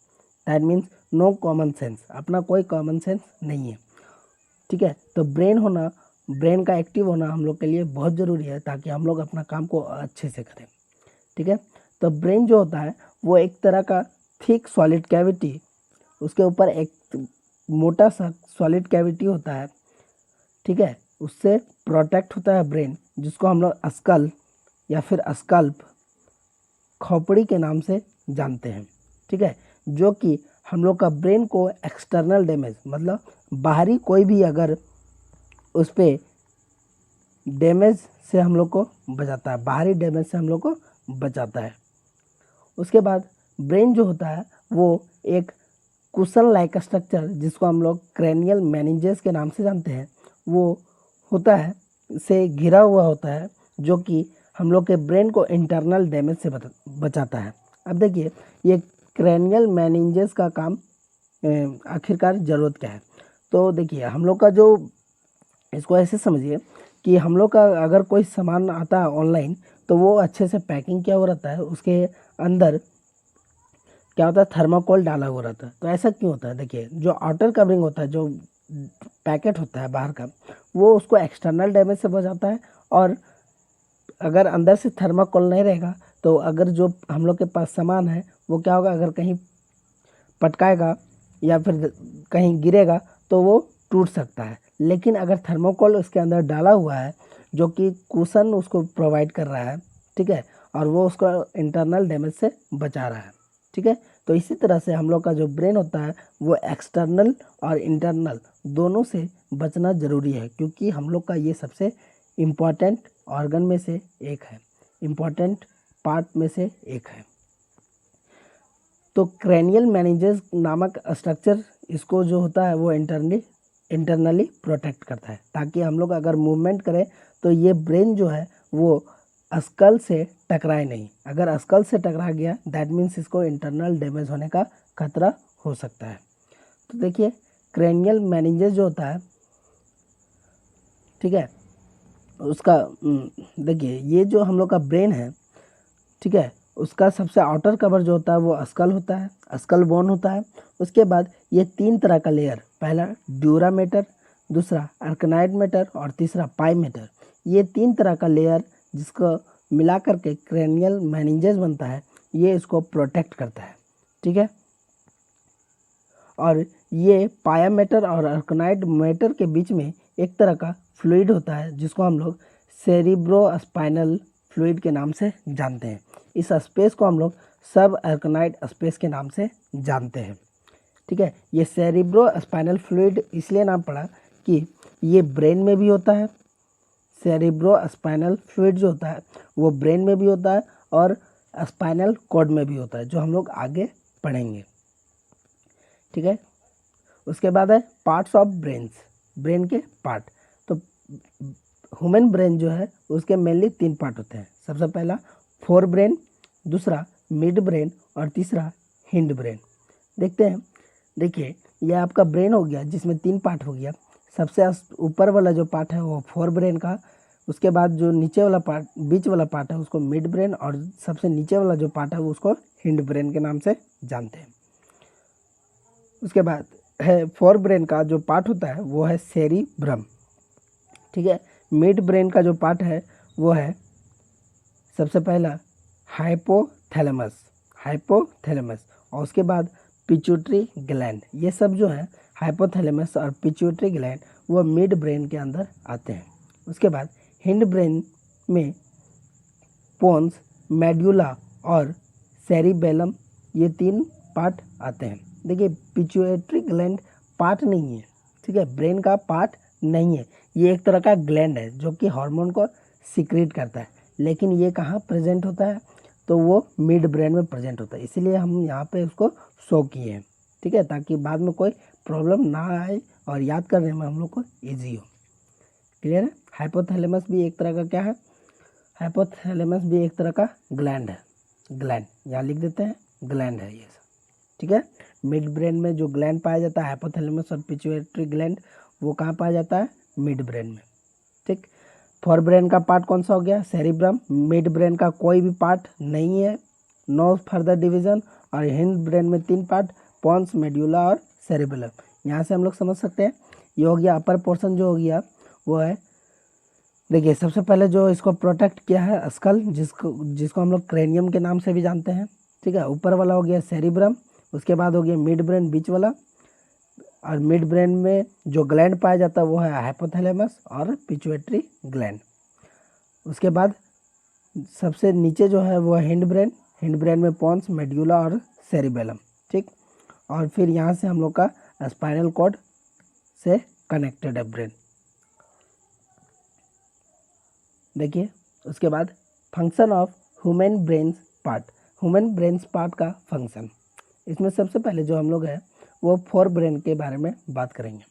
That means no common sense, अपना कोई कॉमन सेंस नहीं है, ठीक है। तो ब्रेन का एक्टिव होना हम लोग के लिए बहुत ज़रूरी है, ताकि हम लोग अपना काम को अच्छे से करें, ठीक है। तो ब्रेन जो होता है वो एक तरह का थिक सॉलिड कैविटी, उसके ऊपर एक मोटा सा सॉलिड कैविटी होता है, ठीक है, उससे प्रोटेक्ट होता है ब्रेन, जिसको हम लोग स्कल या फिर स्कल्प, खोपड़ी के नाम से जानते हैं, ठीक है। जो कि हम लोग का ब्रेन को एक्सटर्नल डैमेज, मतलब बाहरी कोई भी अगर उस पर डैमेज से हम लोग को बचाता है, बाहरी डैमेज से हम लोग को बचाता है। उसके बाद ब्रेन जो होता है वो एक कुशन लाइक स्ट्रक्चर, जिसको हम लोग क्रेनियल मेनिंजेस के नाम से जानते हैं, वो होता है, से घिरा हुआ होता है, जो कि हम लोग के ब्रेन को इंटरनल डैमेज से बचाता है। अब देखिए ये क्रेनियल मेनिंजेस का काम आखिरकार ज़रूरत क्या है। तो देखिए हम लोग का जो, इसको ऐसे समझिए कि हम लोग का अगर कोई सामान आता है ऑनलाइन तो वो अच्छे से पैकिंग किया हुआ रहता है, उसके अंदर क्या होता है, थर्माकोल डाला हुआ रहता है। तो ऐसा क्यों होता है, देखिए जो आउटर कवरिंग होता है, जो पैकेट होता है बाहर का, वो उसको एक्सटर्नल डैमेज से बचाता है और अगर अंदर से थर्माकोल नहीं रहेगा तो अगर जो हम लोग के पास सामान है वो क्या होगा, अगर कहीं पटकाएगा या फिर कहीं गिरेगा तो वो टूट सकता है। लेकिन अगर थर्माकोल उसके अंदर डाला हुआ है जो कि कुशन उसको प्रोवाइड कर रहा है, ठीक है, और वो उसको इंटरनल डैमेज से बचा रहा है, ठीक है। तो इसी तरह से हम लोग का जो ब्रेन होता है वो एक्सटर्नल और इंटरनल दोनों से बचना ज़रूरी है, क्योंकि हम लोग का ये सबसे इम्पॉर्टेंट ऑर्गन में से एक है, इम्पॉर्टेंट पार्ट में से एक है। तो क्रैनियल मेनिंजेस नामक स्ट्रक्चर इसको जो होता है वो इंटरनली प्रोटेक्ट करता है, ताकि हम लोग अगर मूवमेंट करें तो ये ब्रेन जो है वो स्कल से टकराए नहीं। अगर स्कल से टकरा गया दैट मीन्स इसको इंटरनल डैमेज होने का खतरा हो सकता है। तो देखिए क्रैनियल मेनिंजेस जो होता है, ठीक है, उसका देखिए ये जो हम लोग का ब्रेन है, ठीक है, उसका सबसे आउटर कवर जो होता है वो स्कल होता है, स्कल बोन होता है। उसके बाद ये 3 तरह का लेयर, पहला ड्यूरा मैटर, दूसरा अर्कनाइड मैटर और तीसरा पाई मैटर, ये 3 तरह का लेयर जिसको मिला करके क्रैनियल मेनिंजेस बनता है, ये इसको प्रोटेक्ट करता है, ठीक है। और ये पाया मैटर और अर्कनाइड मैटर के बीच में एक तरह का फ्लूइड होता है जिसको हम लोग सेरिब्रोस्पाइनल फ्लूइड के नाम से जानते हैं। इस स्पेस को हम लोग सब अर्कनाइड स्पेस के नाम से जानते हैं, ठीक है। ये सेरिब्रोस्पाइनल फ्लूइड इसलिए नाम पड़ा कि ये ब्रेन में भी होता है, सेरिब्रोस्पाइनल फ्लूइड जो होता है वो ब्रेन में भी होता है और स्पाइनल कॉर्ड में भी होता है, जो हम लोग आगे पढ़ेंगे, ठीक है। उसके बाद है पार्ट्स ऑफ ब्रेन्स, ब्रेन के पार्ट। तो ह्यूमन ब्रेन जो है उसके मेनली 3 पार्ट होते हैं। सबसे पहला फोर ब्रेन, दूसरा मिड ब्रेन और तीसरा हिंड ब्रेन। देखते हैं, देखिए ये आपका ब्रेन हो गया जिसमें 3 पार्ट हो गया। सबसे ऊपर वाला जो पार्ट है वो फोर ब्रेन का, उसके बाद जो नीचे वाला पार्ट, बीच वाला पार्ट है उसको मिड ब्रेन, और सबसे नीचे वाला जो पार्ट है वो उसको हिंड ब्रेन के नाम से जानते हैं। उसके बाद है फोर ब्रेन का जो पार्ट होता है वो है सेरिब्रम, ठीक है। मिड ब्रेन का जो पार्ट है वो है सबसे पहला हाइपोथैलेमस, हाइपोथैलेमस, और उसके बाद पिट्यूटरी ग्लैंड। ये सब जो है हाइपोथैलेमस और पिट्यूटरी ग्लैंड वो मिड ब्रेन के अंदर आते हैं। उसके बाद हिंड ब्रेन में पोन्स, मेड्यूला और सेरिबेलम, ये 3 पार्ट आते हैं। देखिए पिट्यूटरी ग्लैंड पार्ट नहीं है, ठीक है, ब्रेन का पार्ट नहीं है, ये एक तरह का ग्लैंड है जो कि हार्मोन को सीक्रेट करता है। लेकिन ये कहाँ प्रेजेंट होता है, तो वो मिड ब्रेन में प्रेजेंट होता है, इसीलिए हम यहाँ पे उसको शो किए हैं, ठीक है, ताकि बाद में कोई प्रॉब्लम ना आए और याद करने में हम लोग को ईजी हो। क्लियर है। हाइपोथैलेमस भी एक तरह का क्या है, हाइपोथैलेमस भी एक तरह का ग्लैंड है, ग्लैंड यहाँ लिख देते हैं, ग्लैंड है ये, ठीक है। मिड ब्रेन में जो ग्लैंड पाया जाता है हाइपोथैलेमस और पिट्यूटरी ग्लैंड, वो कहाँ पाया जाता है, मिड ब्रेन में, ठीक। फोर ब्रेन का पार्ट कौन सा हो गया, सेरिब्रम। मिड ब्रेन का कोई भी पार्ट नहीं है, नो फर्दर डिवीजन। और हिंड ब्रेन में 3 पार्ट, पोन्स, मेड्यूला और सेरिबेलम। यहाँ से हम लोग समझ सकते हैं ये हो गया अपर पोर्शन जो हो गया वो है, देखिए सबसे पहले जो इसको प्रोटेक्ट किया है स्कल, जिसको हम लोग क्रेनियम के नाम से भी जानते हैं, ठीक है। ऊपर वाला हो गया सेरिब्रम, उसके बाद हो गया मिड ब्रेन बीच वाला, और मिड ब्रेन में जो ग्लैंड पाया जाता है वो है हाइपोथैलेमस और पिट्यूटरी ग्लैंड। उसके बाद सबसे नीचे जो है वो है हिंड ब्रेन, हिंड ब्रेन में पोन्स, मेड्यूला और सेरिबेलम, ठीक। और फिर यहाँ से हम लोग का स्पाइनल कॉर्ड से कनेक्टेड है ब्रेन। देखिए उसके बाद function of human brains part, human brains part का फंक्शन। इसमें सबसे पहले जो हम लोग है वो फोर ब्रेन के बारे में बात करेंगे।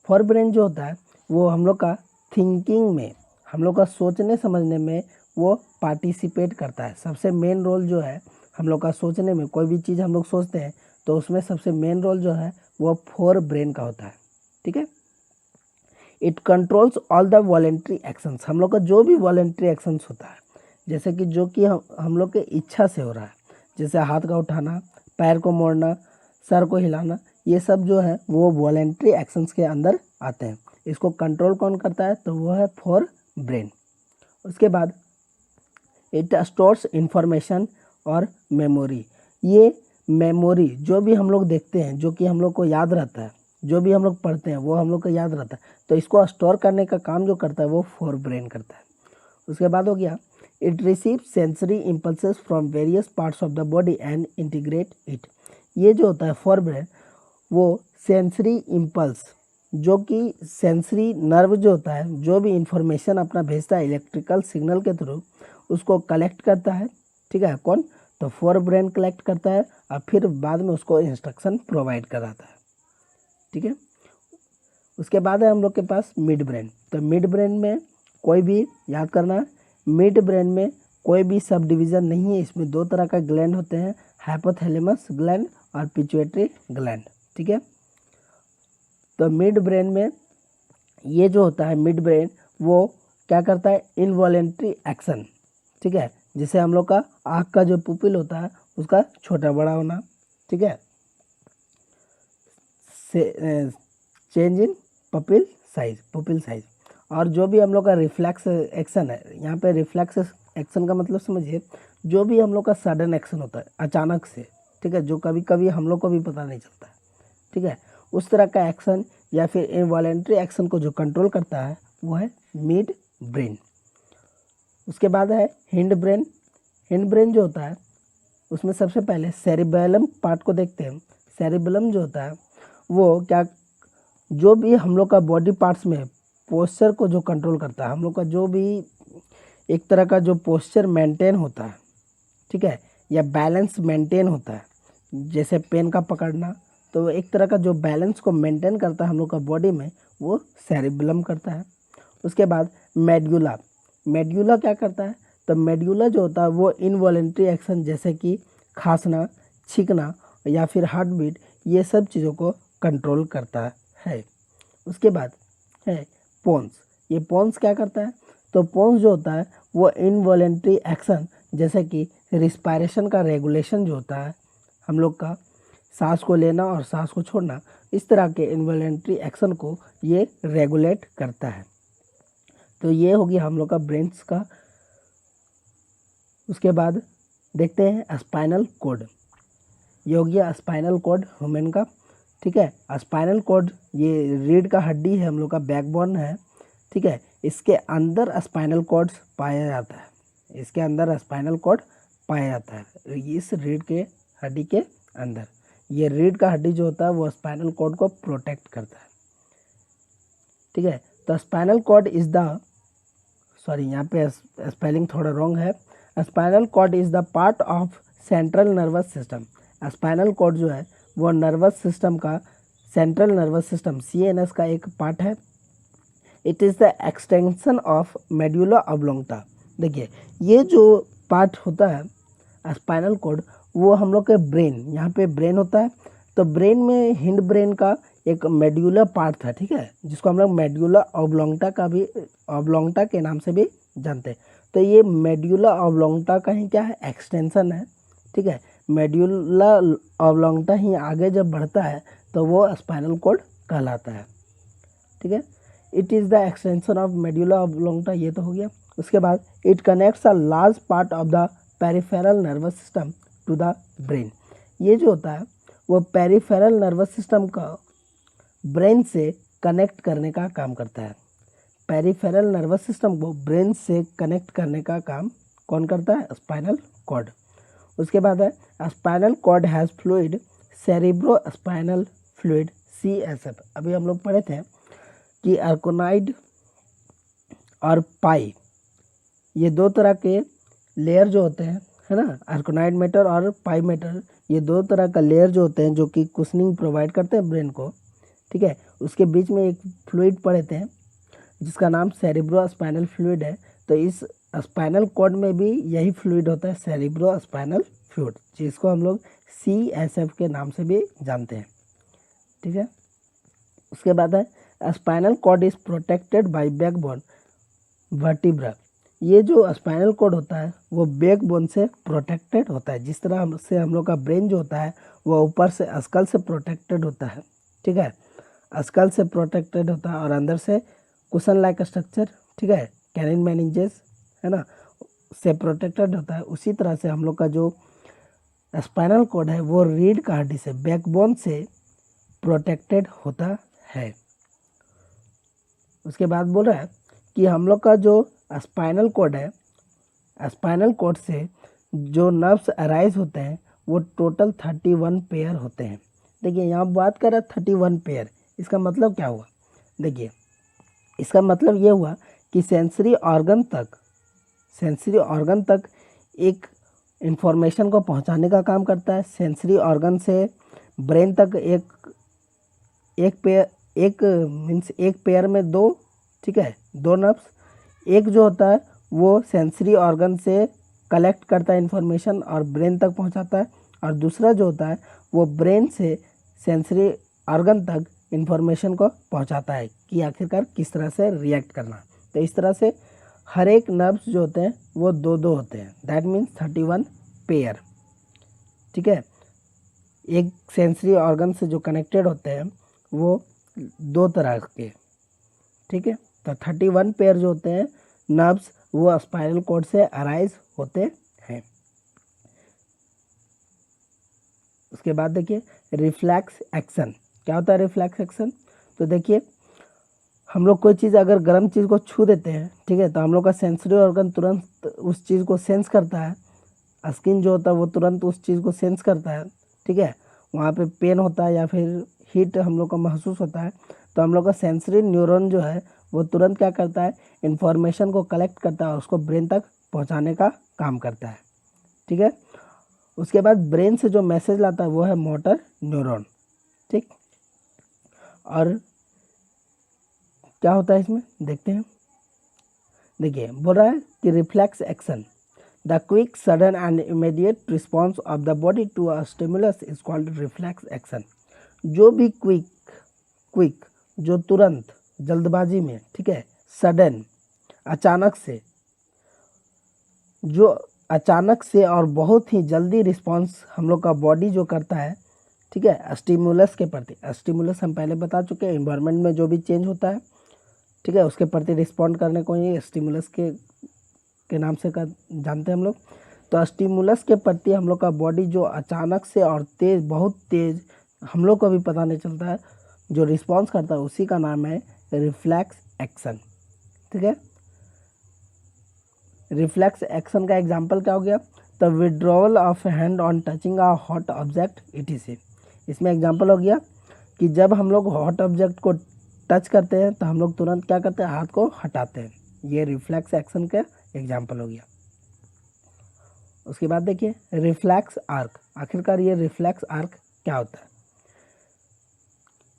फोर ब्रेन जो होता है वो हम लोग का थिंकिंग में, हम लोग का सोचने समझने में वो पार्टिसिपेट करता है। सबसे मेन रोल जो है हम लोग का सोचने में, कोई भी चीज़ हम लोग सोचते हैं तो उसमें सबसे मेन रोल जो है वो फोर ब्रेन का होता है, ठीक है। It controls all the voluntary actions, हम लोग का जो भी वॉलेंट्री एक्शंस होता है, जैसे कि जो कि हम लोग के इच्छा से हो रहा है, जैसे हाथ का उठाना, पैर को मोड़ना, सर को हिलाना, ये सब जो है वो वॉलेंट्री एक्शंस के अंदर आते हैं। इसको कंट्रोल कौन करता है, तो वो है फोर ब्रेन। उसके बाद इट स्टोर्स इंफॉर्मेशन और मेमोरी। ये मेमोरी जो भी हम लोग देखते हैं, जो कि हम लोग को याद रहता है, जो भी हम लोग पढ़ते हैं वो हम लोग को याद रहता है, तो इसको स्टोर करने का काम जो करता है वो फोर ब्रेन करता है। उसके बाद हो गया it receive sensory impulses from various parts of the body and integrate it. ये जो होता है फोर ब्रेन, वो सेंसरी इम्पल्स, जो कि सेंसरी नर्व जो होता है, जो भी इंफॉर्मेशन अपना भेजता है इलेक्ट्रिकल सिग्नल के थ्रू, उसको कलेक्ट करता है। ठीक है, कौन? तो फोर ब्रेन कलेक्ट करता है और फिर बाद में उसको इंस्ट्रक्शन प्रोवाइड कराता है। ठीक है, उसके बाद है हम लोग के पास मिड ब्रेन। तो मिड ब्रेन में कोई भी याद करना है, मिड ब्रेन में कोई भी सब डिवीज़न नहीं है। इसमें दो तरह का ग्लैंड होते हैं, हाइपोथैलेमस ग्लैंड और पिट्यूटरी ग्लैंड। ठीक है, तो मिड ब्रेन में ये जो होता है मिड ब्रेन, वो क्या करता है? Involuntary action. ठीक है, जैसे हम लोग का आँख का जो पुपिल होता है उसका छोटा बड़ा होना। ठीक है, चेंज इन पुपिल साइज। और जो भी हम लोग का रिफ्लेक्स एक्शन है, यहाँ पे रिफ्लेक्स एक्शन का मतलब समझिए, जो भी हम लोग का सडन एक्शन होता है अचानक से, ठीक है, जो कभी कभी हम लोग को भी पता नहीं चलता है। ठीक है, उस तरह का एक्शन या फिर इनवॉलेंट्री एक्शन को जो कंट्रोल करता है वो है मिड ब्रेन। उसके बाद है हिंड ब्रेन। हिंड ब्रेन जो होता है उसमें सबसे पहले सेरिबेलम पार्ट को देखते हैं। सेरिबेलम जो होता है वो क्या, जो भी हम लोग का बॉडी पार्ट्स में पोस्चर को जो कंट्रोल करता है, हम लोग का जो भी एक तरह का जो पोस्चर मेंटेन होता है, ठीक है, या बैलेंस मेंटेन होता है, जैसे पेन का पकड़ना, तो एक तरह का जो बैलेंस को मेंटेन करता है हम लोग का बॉडी में, वो सेरिबेलम करता है। उसके बाद मेड्यूला। मेड्यूला क्या करता है? तो मेड्यूला जो होता है वो इनवॉलेंट्री एक्शन, जैसे कि खांसना, छींकना या फिर हार्ट बीट, ये सब चीज़ों को कंट्रोल करता है। उसके बाद है पोन्स। ये पोन्स क्या करता है? तो पोन्स जो होता है वो इनवॉलेंट्री एक्शन, जैसे कि रिस्पायरेशन का रेगुलेशन जो होता है, हम लोग का सांस को लेना और सांस को छोड़ना, इस तरह के इनवॉलेंट्री एक्शन को ये रेगुलेट करता है। तो ये हो गया हम लोग का ब्रेन्स का। उसके बाद देखते हैं स्पाइनल कोड। ये हो गया स्पाइनल कोड ह्यूमन का। ठीक है, स्पाइनल कोड ये रीढ़ का हड्डी है, हम लोग का बैकबोन है। ठीक है, इसके अंदर स्पाइनल कोड पाया जाता है। इसके अंदर स्पाइनल कोड पाया जाता है, इस रीढ़ के हड्डी के अंदर। ये रीढ़ का हड्डी जो होता है वो स्पाइनल कोड को प्रोटेक्ट करता है। ठीक है, तो spinal cord is the, sorry यहाँ पे स्पेलिंग थोड़ा रॉन्ग है। Spinal cord is the part of central nervous system. Spinal cord जो है वो नर्वस सिस्टम का, सेंट्रल नर्वस सिस्टम CNS का एक पार्ट है। It is the extension of medulla oblongata. देखिए, ये जो पार्ट होता है स्पाइनल कोड, वो हम लोग के ब्रेन, यहाँ पे ब्रेन होता है, तो ब्रेन में हिंड ब्रेन का एक मेड्यूला पार्ट था। ठीक है, जिसको हम लोग मेड्यूला ऑब्लोंगटा का भी, ऑब्लोंगटा के नाम से भी जानते हैं। तो ये मेड्यूला ऑब्लोंगटा का ही क्या है? एक्सटेंशन है। ठीक है, मेड्यूला ऑब्लोंगटा ही आगे जब बढ़ता है तो वो स्पाइनल कोड कहलाता है। ठीक है, it is the extension of medulla oblongata, ये तो हो गया। उसके बाद it connects a large part of the peripheral nervous system to the brain. ये जो होता है वो पेरिफेरल नर्वस सिस्टम का ब्रेन से कनेक्ट करने का काम करता है। पेरिफेरल नर्वस सिस्टम को ब्रेन से कनेक्ट करने का काम कौन करता है? Spinal cord. उसके बाद है spinal cord has fluid, cerebro spinal fluid CSF। अभी हम लोग पढ़े थे कि अर्कोनाइड और पाई, ये दो तरह के लेयर जो होते हैं, है ना, अर्कोनाइड मैटर और पाई मैटर, ये दो तरह का लेयर जो होते हैं जो कि कुशनिंग प्रोवाइड करते हैं ब्रेन को। ठीक है, उसके बीच में एक फ्लूइड पढ़े थे जिसका नाम सेरिब्रो स्पाइनल फ्लूइड है। तो इस स्पाइनल कॉर्ड में भी यही फ्लूइड होता है, सेरिब्रो स्पाइनल फ्लूइड, जिसको हम लोग CSF के नाम से भी जानते हैं। ठीक है, उसके बाद है spinal cord is protected by backbone vertebra. ये जो स्पाइनल कॉर्ड होता है वो बैकबोन से प्रोटेक्टेड होता है। जिस तरह से हम लोग का ब्रेन जो होता है वो ऊपर से स्कल से प्रोटेक्टेड होता है। ठीक है, स्कल से प्रोटेक्टेड होता है और अंदर से कुशन लाइक स्ट्रक्चर, ठीक है, कैनिन मेनिंजेस, है ना, से प्रोटेक्टेड होता है, उसी तरह से हम लोग का जो स्पाइनल कॉर्ड है वो रीढ़ का हड्डी से, बैकबोन से प्रोटेक्टेड होता है। उसके बाद बोल रहा है कि हम लोग का जो स्पाइनल कॉर्ड है, स्पाइनल कॉर्ड से जो नर्व्स अराइज होते हैं वो टोटल 31 पेयर होते हैं। देखिए यहाँ बात कर रहा है 31 पेयर, इसका मतलब क्या हुआ? देखिए इसका मतलब ये हुआ कि सेंसरी ऑर्गन तक एक इंफॉर्मेशन को पहुंचाने का काम करता है। सेंसरी ऑर्गन से ब्रेन तक एक पेयर में दो, ठीक है, दो नर्व्स। एक जो होता है वो सेंसरी ऑर्गन से कलेक्ट करता है इंफॉर्मेशन और ब्रेन तक पहुंचाता है, और दूसरा जो होता है वो ब्रेन से सेंसरी ऑर्गन तक इंफॉर्मेशन को पहुंचाता है कि आखिरकार किस तरह से रिएक्ट करना। तो इस तरह से हर एक नर्व्स जो होते हैं वो दो दो होते हैं, दैट मीन्स 31 पेयर, ठीक है। एक सेंसरी ऑर्गन से जो कनेक्टेड होते हैं वो दो तरह के, ठीक है। तो 31 पेयर जो होते हैं नर्व्स वो स्पाइनल कॉर्ड से अराइज होते हैं। उसके बाद देखिए रिफ्लेक्स एक्शन। क्या होता है रिफ्लेक्स एक्शन? तो देखिए हम लोग कोई चीज़ अगर गर्म चीज़ को छू देते हैं, ठीक है, तो हम लोग का सेंसरी ऑर्गन तुरंत उस चीज़ को सेंस करता है। स्किन जो होता है वो तुरंत उस चीज़ को सेंस करता है, ठीक है। वहाँ पे पेन होता है या फिर हीट हम लोग को महसूस होता है, तो हम लोग का सेंसरी न्यूरॉन जो है वो तुरंत क्या करता है, इन्फॉर्मेशन को कलेक्ट करता है और उसको ब्रेन तक पहुँचाने का काम करता है, ठीक है। उसके बाद ब्रेन से जो मैसेज लाता है वो है मोटर न्यूरॉन, ठीक। और क्या होता है इसमें देखते हैं। देखिए बोल रहा है कि reflex action, the quick sudden and immediate response of the body to a stimulus is called reflex action. जो भी क्विक जो तुरंत जल्दबाजी में, ठीक है, सडन अचानक से और बहुत ही जल्दी रिस्पॉन्स हम लोग का बॉडी जो करता है, ठीक है, स्टिमुलस के प्रति। स्टिमुलस हम पहले बता चुके हैं, इन्वायरमेंट में जो भी चेंज होता है, ठीक है, उसके प्रति रिस्पॉन्ड करने को ही स्टिमुलस के नाम से जानते हैं हम लोग। तो स्टिमुलस के प्रति हम लोग का बॉडी जो अचानक से और बहुत तेज़, हम लोग को भी पता नहीं चलता है, जो रिस्पॉन्स करता है उसी का नाम है रिफ्लेक्स एक्शन, ठीक है। रिफ्लेक्स एक्शन का एग्जांपल क्या हो गया? The withdrawal of hand on touching a hot object etc। इसमें एग्जांपल हो गया कि जब हम लोग हॉट ऑब्जेक्ट को टच करते हैं तो हम लोग तुरंत क्या करते हैं, हाथ को हटाते हैं। ये रिफ्लेक्स एक्शन का एग्जांपल हो गया। उसके बाद देखिए रिफ्लेक्स आर्क। आखिरकार ये रिफ्लेक्स आर्क क्या होता है?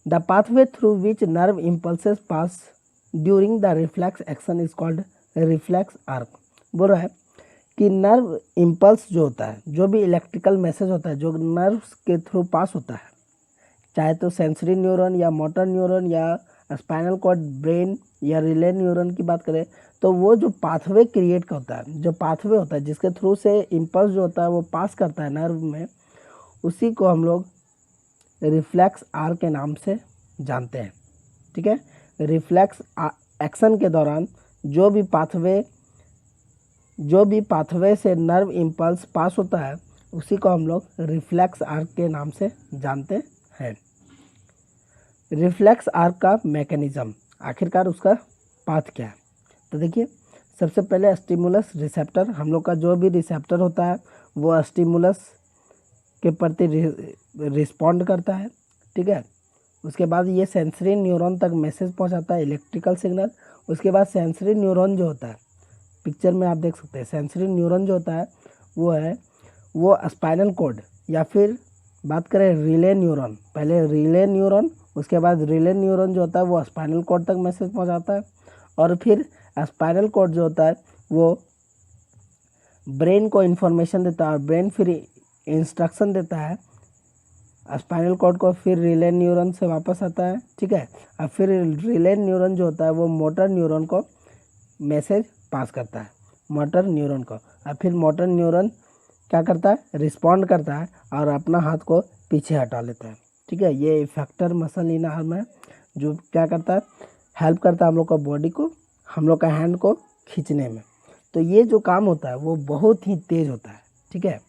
The pathway through which nerve impulses pass during the reflex action is called reflex arc. बोल रहा है कि नर्व इम्पल्स जो होता है, जो भी इलेक्ट्रिकल मैसेज होता है जो नर्व्स के थ्रू पास होता है, चाहे तो सेंसरी न्यूरॉन या मोटर न्यूरॉन या स्पाइनल कॉर्ड, ब्रेन या रिले न्यूरॉन की बात करें, तो वो जो पाथवे क्रिएट करता है, जो पाथवे होता है जिसके थ्रू से इम्पल्स जो होता है वो पास करता है नर्व में, उसी को हम लोग रिफ्लेक्स आर्क के नाम से जानते हैं, ठीक है। रिफ्लेक्स एक्शन के दौरान जो भी पाथवे से नर्व इम्पल्स पास होता है उसी को हम लोग रिफ्लेक्स आर्क के नाम से जानते हैं। रिफ्लेक्स आर्क का मैकेनिज्म, आखिरकार उसका पाथ क्या है? तो देखिए सबसे पहले स्टिमुलस रिसेप्टर, हम लोग का जो भी रिसेप्टर होता है वो स्टिमुलस के प्रति रिस्पॉन्ड करता है, ठीक है। उसके बाद ये सेंसरी न्यूरॉन तक मैसेज पहुंचाता है, इलेक्ट्रिकल सिग्नल। उसके बाद सेंसरी न्यूरॉन जो होता है, पिक्चर में आप देख सकते हैं, सेंसरी न्यूरॉन जो होता है वो स्पाइनल कॉर्ड या फिर बात करें रिले न्यूरॉन, पहले रिले न्यूरॉन, उसके बाद रिले न्यूरॉन जो होता है वो स्पाइनल कॉर्ड तक मैसेज पहुंचाता है, और फिर स्पाइनल कॉर्ड जो होता है वो ब्रेन को इन्फॉर्मेशन देता है और ब्रेन फिर इंस्ट्रक्शन देता है स्पाइनल कॉर्ड को, फिर रिले न्यूरॉन से वापस आता है, ठीक है। और फिर रिले न्यूरॉन जो होता है वो मोटर न्यूरॉन को मैसेज पास करता है, मोटर न्यूरॉन को, और फिर मोटर न्यूरॉन क्या करता है, रिस्पॉन्ड करता है और अपना हाथ को पीछे हटा लेता है, ठीक है। ये इफेक्टर मसल इन आर्म है जो क्या करता है, हेल्प करता है हम लोग का बॉडी को, हम लोग का हैंड को खींचने में। तो ये जो काम होता है वो बहुत ही तेज़ होता है, ठीक है।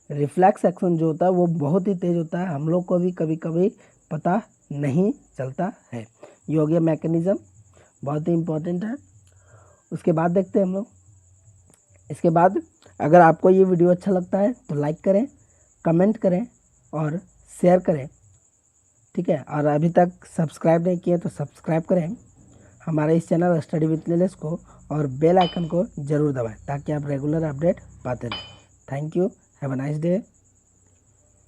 रिफ्लेक्स एक्शन जो होता है वो बहुत ही तेज़ होता है, हम लोग को भी कभी कभी पता नहीं चलता है। ये हो गया मैकेनिज़्म, बहुत ही इम्पोर्टेंट है। उसके बाद देखते हैं हम लोग, इसके बाद अगर आपको ये वीडियो अच्छा लगता है तो लाइक करें, कमेंट करें और शेयर करें, ठीक है। और अभी तक सब्सक्राइब नहीं किए तो सब्सक्राइब करें हमारे इस चैनल स्टडी विथ नीलेश को, और बेल आइकन को ज़रूर दबाएं ताकि आप रेगुलर अपडेट पाते रहें। Thank you, have a nice day.